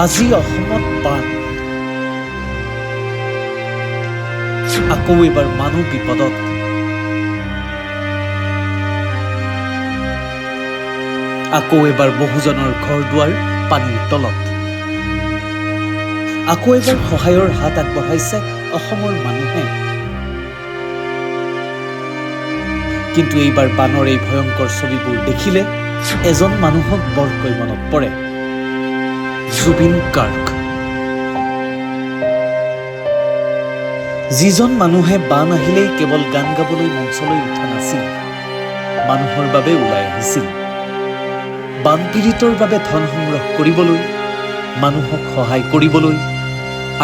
আজি অসমত বান। আকৌ এবাৰ মানুহ বিপদত। আকৌ এবাৰ বহুজনৰ ঘৰ দুৱাৰ পানীৰ তলত। আকৌ এবাৰ সহায়ৰ হাত আগবঢ়াইছে অসমৰ মানুহে। কিন্তু এইবাৰ বানৰ এই ভয়ংকৰ ছবিবোৰ দেখিলে এজন মানুহক বৰকৈ মনত পৰে, জুবিন গাৰ্গ। যিজন মানুহে বান আহিলেই কেৱল গান গাবলৈ মঞ্চলৈ উঠা নাছিল, মানুহৰ বাবে ওলাই আহিছিল। বানপীড়িতৰ বাবে ধন সংগ্ৰহ কৰিবলৈ, মানুহক সহায় কৰিবলৈ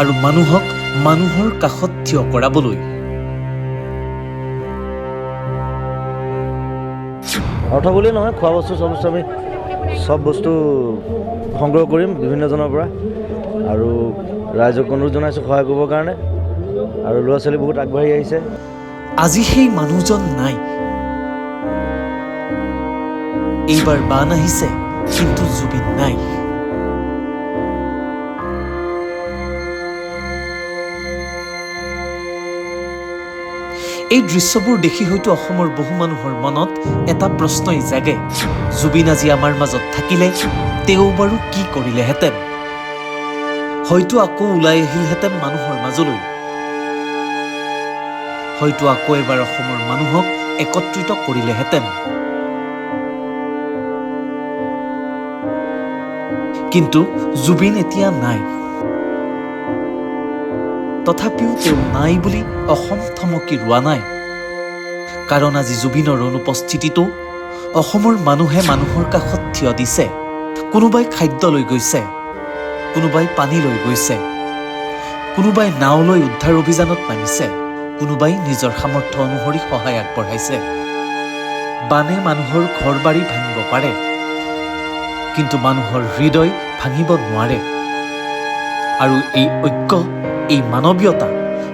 আৰু মানুহক মানুহৰ কাষত থিয় কৰাবলৈ। অৰ্থ বুলিয়ে নহয়, খোৱা বস্তু আমি চব বস্তু সংগ্ৰহ কৰিম বিভিন্নজনৰ পৰা, আৰু ৰাইজক অনুৰোধ জনাইছোঁ সহায় কৰিবৰ কাৰণে। আৰু ল'ৰা ছোৱালী বহুত আগবাঢ়ি আহিছে। আজি সেই মানুহজন নাই। এইবাৰ বান আহিছে, কিন্তু জুবিন নাই। এই দৃশ্যবোৰ দেখি হয়তো অসমৰ বহু মানুহৰ মনত এটা প্ৰশ্নই জাগে, জুবিন আজি আমাৰ মাজত থাকিলে তেওঁ বাৰু কি কৰিলেহেঁতেন? হয়তো আকৌ ওলাই আহিলহেঁতেন মানুহৰ মাজলৈ। হয়তো আকৌ এবাৰ অসমৰ মানুহক একত্ৰিত কৰিলেহেঁতেন। কিন্তু জুবিন এতিয়া নাই। তথাপিও তেওঁ নাই বুলি অসম থমকি ৰোৱা নাই। কাৰণ আজি জুবিনৰ অনুপস্থিতিতো অসমৰ মানুহে মানুহৰ কাষত থিয় দিছে। কোনোবাই খাদ্য লৈ গৈছে, কোনোবাই পানী লৈ গৈছে, কোনোবাই নাও লৈ উদ্ধাৰ অভিযানত নামিছে, কোনোবাই নিজৰ সামৰ্থ্য অনুসৰি সহায় আগবঢ়াইছে। বানে মানুহৰ ঘৰ বাৰী ভাঙিব পাৰে, কিন্তু মানুহৰ হৃদয় ভাঙিব নোৱাৰে। আৰু এই ঐক্য, এই মানৱীয়তা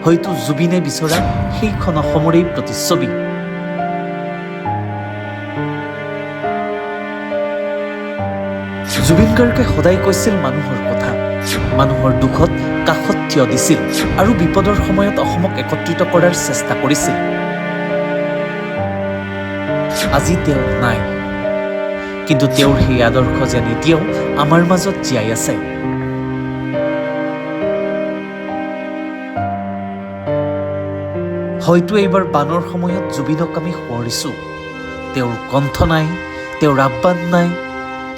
হয়তো জুবিনে বিচৰা সেইখন অসমৰেই প্ৰতিচ্ছবি। জুবিন গাৰ্গে সদায় কৈছিল মানুহৰ কথা, মানুহৰ দুখত কাষত থিয় দিছিল আৰু বিপদৰ সময়ত অসমক একত্ৰিত কৰাৰ চেষ্টা কৰিছিল। আজি তেওঁ নাই, কিন্তু তেওঁৰ সেই আদৰ্শ যেন এতিয়াও আমাৰ মাজত জীয়াই আছে। হয়তো এইবাৰ বানৰ সময়ত জুবিনক আমি সোঁৱৰিছোঁ। তেওঁৰ কণ্ঠ নাই, তেওঁৰ আহ্বান নাই,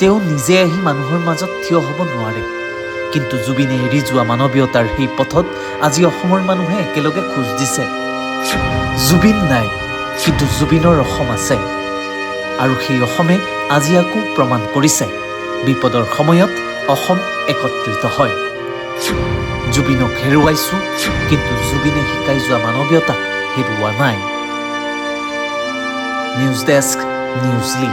তেওঁ নিজে আহি মানুহৰ মাজত থিয় হ'ব নোৱাৰে। কিন্তু জুবিনে এৰি যোৱা মানৱীয়তাৰ সেই পথত আজি অসমৰ মানুহে একেলগে খোজ দিছে। জুবিন নাই, কিন্তু জুবিনৰ অসম আছে। আৰু সেই অসমে আজি আকৌ প্ৰমাণ কৰিছে, বিপদৰ সময়ত অসম একত্ৰিত হয়। জুবিনক হেৰুৱাইছোঁ, কিন্তু জুবিনে শিকাই যোৱা মানৱীয়তা হেৰুওৱা নাই। নিউজ ডেস্ক, নিউজ লি।